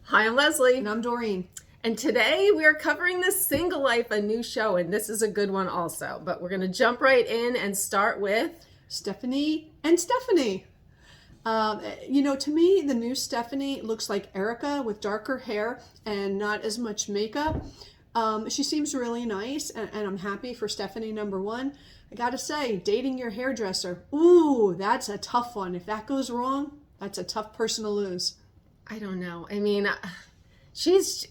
Hi, I'm Leslie. And I'm Doreen. And today we are covering The Single Life, a new show, and this is a good one also. But we're going to jump right in and start with Stephanie and Stephanie. To me, the new Stephanie looks like Erica with darker hair and not as much makeup. She seems really nice, and I'm happy for Stephanie, number one. I gotta say, dating your hairdresser, ooh, that's a tough one. If that goes wrong, that's a tough person to lose. I don't know. I mean, she's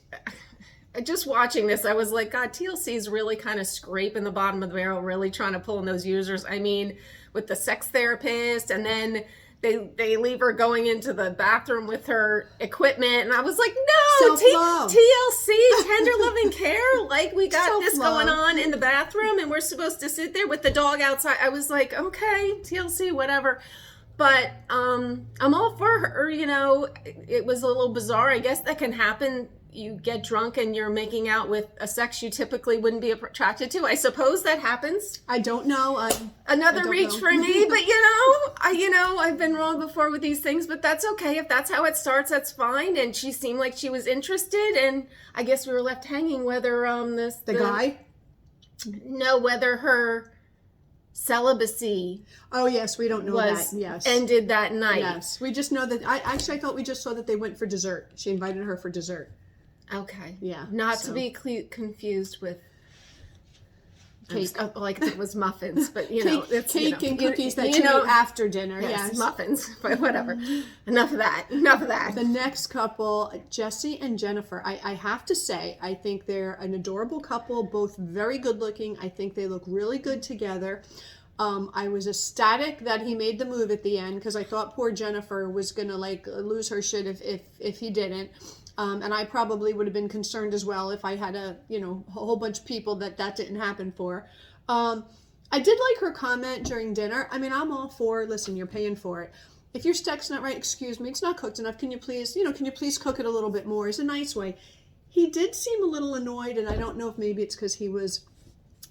just watching this. I was like, God, TLC's really kind of scraping the bottom of the barrel, really trying to pull in those users. I mean, with the sex therapist, and then they leave her going into the bathroom with her equipment, and I was like, no, TLC, tender loving care, like we got this going on in the bathroom, and we're supposed to sit there with the dog outside. I was like, okay, TLC, whatever. But I'm all for her. It was a little bizarre. I guess that can happen. You get drunk and you're making out with a sex you typically wouldn't be attracted to. I suppose that happens. I don't know. Another reach for me, but I've been wrong before with these things, but that's okay. If that's how it starts, that's fine. And she seemed like she was interested, and I guess we were left hanging whether the guy? No, whether her celibacy. Oh yes, we don't know that. Yes, ended that night. Yes, we just know that. I thought we just saw that they went for dessert. She invited her for dessert. Okay. Yeah. Not to be confused with cake, like it was muffins, but it's cake and cookies that you eat after dinner. Yes, muffins, but whatever. Enough of that. The next couple, Jessie and Jennifer. I have to say, I think they're an adorable couple, both very good looking. I think they look really good together. I was ecstatic that he made the move at the end, because I thought poor Jennifer was gonna lose her shit if he didn't. And I probably would have been concerned as well if I had a whole bunch of people that didn't happen for. I did like her comment during dinner. I mean, I'm all for, listen, you're paying for it. If your steak's not right, excuse me, it's not cooked enough. Can you please cook it a little bit more? It's a nice way. He did seem a little annoyed, and I don't know if maybe it's because he was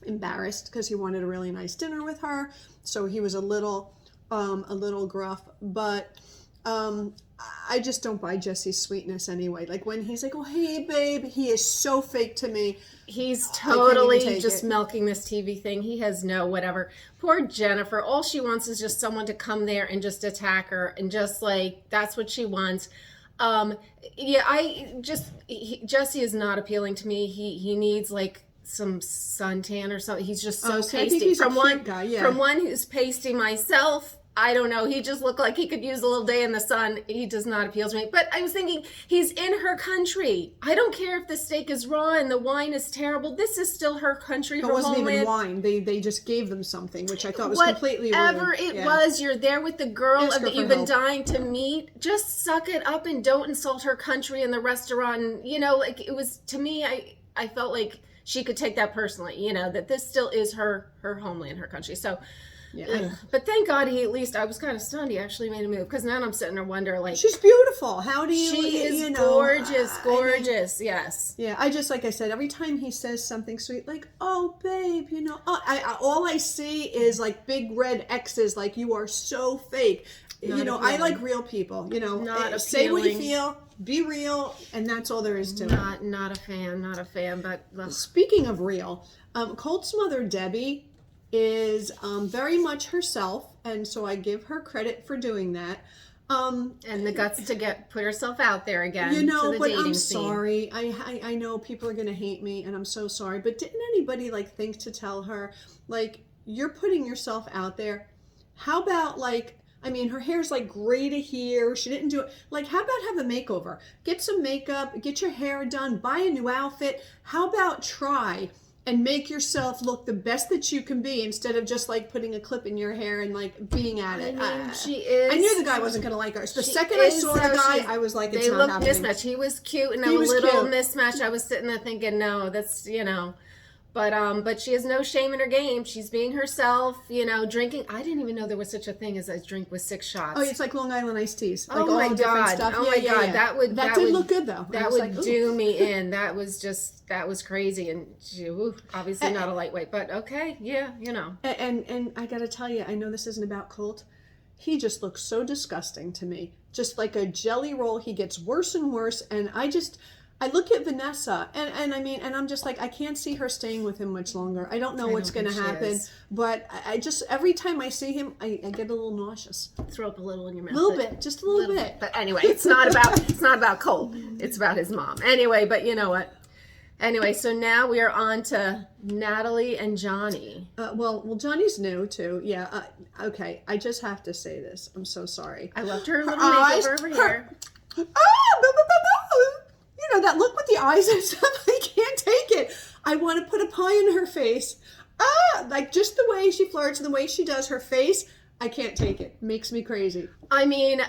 embarrassed because he wanted a really nice dinner with her. So he was a little gruff, but I just don't buy Jesse's sweetness anyway. Like when he's like, oh, hey, babe, he is so fake to me. He's totally just milking this TV thing. He has no whatever. Poor Jennifer. All she wants is just someone to come there and just attack her. And just that's what she wants. Jesse is not appealing to me. He needs some suntan or something. He's just so pasty. I think he's a cute guy, yeah. From one who's pasty myself, I don't know. He just looked like he could use a little day in the sun. He does not appeal to me. But I was thinking, he's in her country. I don't care if the steak is raw and the wine is terrible. This is still her country, her homeland. It wasn't even wine. They just gave them something, which I thought was completely rude. Whatever it was, you're there with the girl that you've been dying to meet. Just suck it up and don't insult her country in the restaurant. It was, to me, I felt like she could take that personally, that this still is her homeland, her country. So, yeah. But thank God I was kind of stunned he actually made a move, because now I'm sitting there wondering, she's beautiful. How do you? She is gorgeous. Yes. Yeah. I just, like I said, every time he says something sweet, like, oh babe, all I see is big red X's, like you are so fake. I like real people. Not say what you feel. Be real, and that's all there is to it. Not a fan. But speaking of real, Colt's mother Debbie is very much herself, and so I give her credit for doing that. And the guts to put herself out there again. To the but I'm sorry. I know people are gonna hate me, and I'm so sorry. But didn't anybody think to tell her, you're putting yourself out there? How about her hair's gray to here. She didn't do it. How about have a makeover? Get some makeup, get your hair done, buy a new outfit. How about try and make yourself look the best that you can be, instead of just putting a clip in your hair and being at it. I knew the guy wasn't going to like her. The second I saw the guy, I was like, it's not happening. They looked mismatched. He was cute and a little mismatched. I was sitting there thinking, no, that's, But she has no shame in her game. She's being herself, drinking. I didn't even know there was such a thing as a drink with 6 shots. Oh, it's like Long Island iced teas. Oh my God. Stuff. Oh my God. That did look good though. That would do me in. That was crazy. And she, obviously not a lightweight, but okay. Yeah, And I got to tell you, I know this isn't about Colt. He just looks so disgusting to me. just like a jelly roll. He gets worse and worse. And I look at Vanessa and I mean, and I'm just like, I can't see her staying with him much longer. I don't know what's going to happen, but I just, every time I see him, I get a little nauseous. Throw up a little in your mouth. A little bit, just a little bit. But anyway, it's not about Colt. It's about his mom. Anyway, but you know what? Anyway, so now we are on to Natalie and Johnny. Well, Johnny's new too. Yeah. Okay. I just have to say this. I'm so sorry. I loved her little makeover over here. You know, that look with the eyes and stuff, I can't take it. I want to put a pie in her face. Like just the way she flirts and the way she does her face, I can't take it. Makes me crazy. I mean,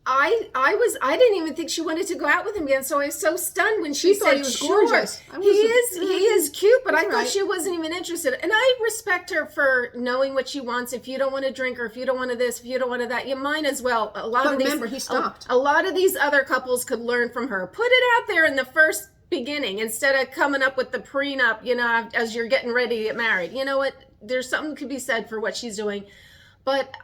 I didn't even think she wanted to go out with him again, so I was so stunned when she said thought he was gorgeous. He is cute, but I thought right. she wasn't even interested. And I respect her for knowing what she wants. If you don't want to drink, or if you don't want to this, if you don't want to that, you might as well. Remember, he stopped. A lot of these other couples could learn from her. Put it out there in the first beginning instead of coming up with the prenup, you know, as you're getting ready to get married. You know what? There's something could be said for what she's doing. But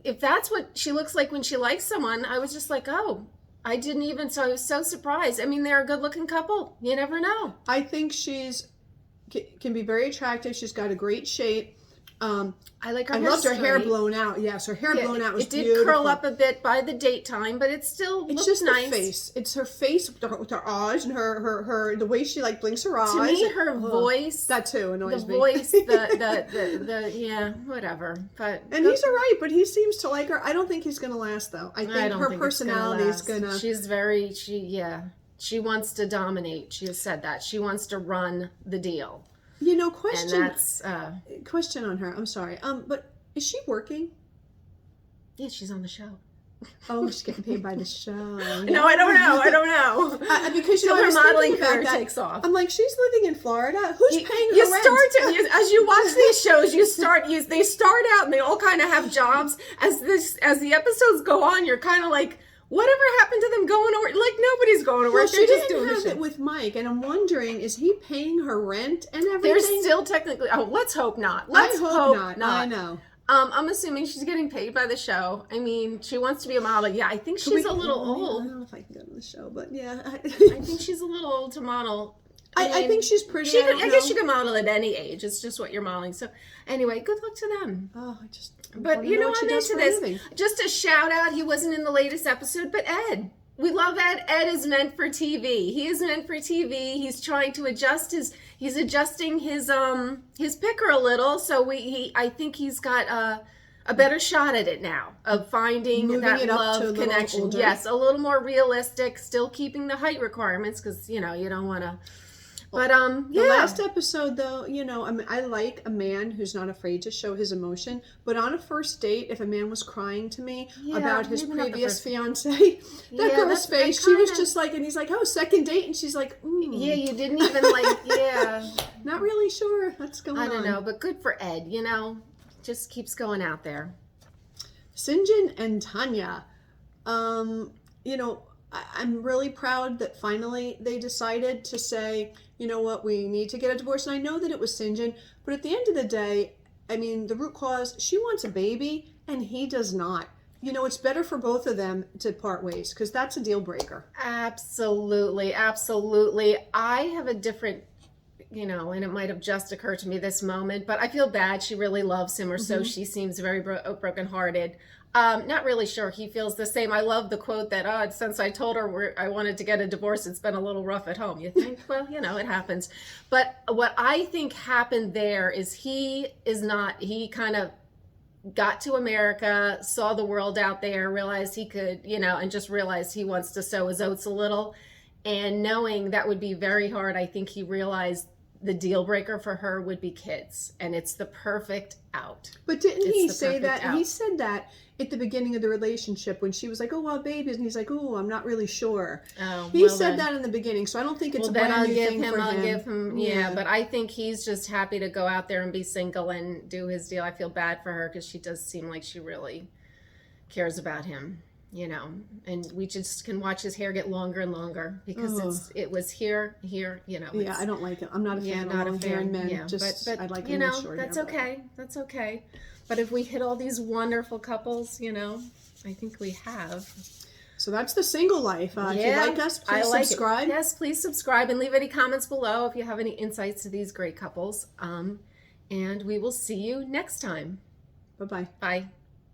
if that's what she looks like when she likes someone, I was just like, oh, I didn't even, so I was so surprised. I mean, they're a good looking couple. You never know. I think can be very attractive. She's got a great shape. I like her. I loved her hair blown out. Yes, her hair blown out was beautiful. It did curl up a bit by the date time, but it still looks nice. It's just her face. It's her face with her eyes and her the way she like blinks her eyes. To me, her voice. That too annoys me. The voice, the yeah, whatever. But he's all right, but he seems to like her. I don't think he's gonna last though. I think her personality is gonna. She wants to dominate. She has said that. She wants to run the deal. You know, question. And that's question on her. I'm sorry. But is she working? Yeah, she's on the show. Oh, she's getting paid by the show. No, I don't know. Because her modeling career takes off. I'm like, she's living in Florida. Who's paying her rent? As you watch these shows, they start out and they all kind of have jobs. As the episodes go on, you're kind of like, whatever happened to them going to work? Like, nobody's going to work. Well, she didn't have it with Mike, and I'm wondering, is he paying her rent and everything? They're still technically. Oh, let's hope not. I hope not. I know. I'm assuming she's getting paid by the show. I mean, she wants to be a model. Yeah, I think she's a little old. I don't know if I can go to the show, but yeah. I think she's a little old to model. I think she's pretty. I guess you can model at any age. It's just what you're modeling. So, anyway, good luck to them. Oh, But you know, I'm into this. Just a shout out. He wasn't in the latest episode, but Ed. We love Ed. Ed is meant for TV. He is meant for TV. He's trying to adjust he's adjusting his picker a little. So I think he's got a better shot at it now of finding that love connection. Yes, a little more realistic, still keeping the height requirements because, you know, you don't want to. But the last episode though, you know, I mean, I like a man who's not afraid to show his emotion. But on a first date, if a man was crying to me about his previous fiance, that girl's face, she was just like, and he's like, oh, second date, and she's like, yeah, you didn't even like, not really sure what's going on. I don't know, but good for Ed, you know, just keeps going out there. Syngin and Tonya, you know, I'm really proud that finally they decided to say, you know what, we need to get a divorce. And I know that it was Syngin, but at the end of the day, I mean, the root cause, she wants a baby and he does not. You know, it's better for both of them to part ways because that's a deal breaker. Absolutely. Absolutely. I have a different, you know, and it might have just occurred to me this moment, but I feel bad. She really loves him, or so she seems, very brokenhearted. Not really sure he feels the same. I love the quote that, since I told her I wanted to get a divorce, it's been a little rough at home. You think, well, you know, it happens. But what I think happened there is he kind of got to America, saw the world out there, realized he could, you know, and just realized he wants to sow his oats a little. And knowing that would be very hard, I think he realized the deal breaker for her would be kids. And it's the perfect out. But didn't he say that? And he said that at the beginning of the relationship when she was like, oh, well, babies. And he's like, oh, I'm not really sure. Oh, he said that in the beginning. So I don't think it's a brand new thing for him. I'll give him, yeah. But I think he's just happy to go out there and be single and do his deal. I feel bad for her because she does seem like she really cares about him, you know. And we just can watch his hair get longer and longer because it was here, you know. Yeah, I don't like it. I'm not a fan of long hair in men. Yeah, but I like you know, short that's hair, okay. That's okay. But if we hit all these wonderful couples, you know, I think we have. So that's The Single Life. If you like us, please subscribe. Yes, please subscribe and leave any comments below if you have any insights to these great couples. And we will see you next time. Bye-bye. Bye.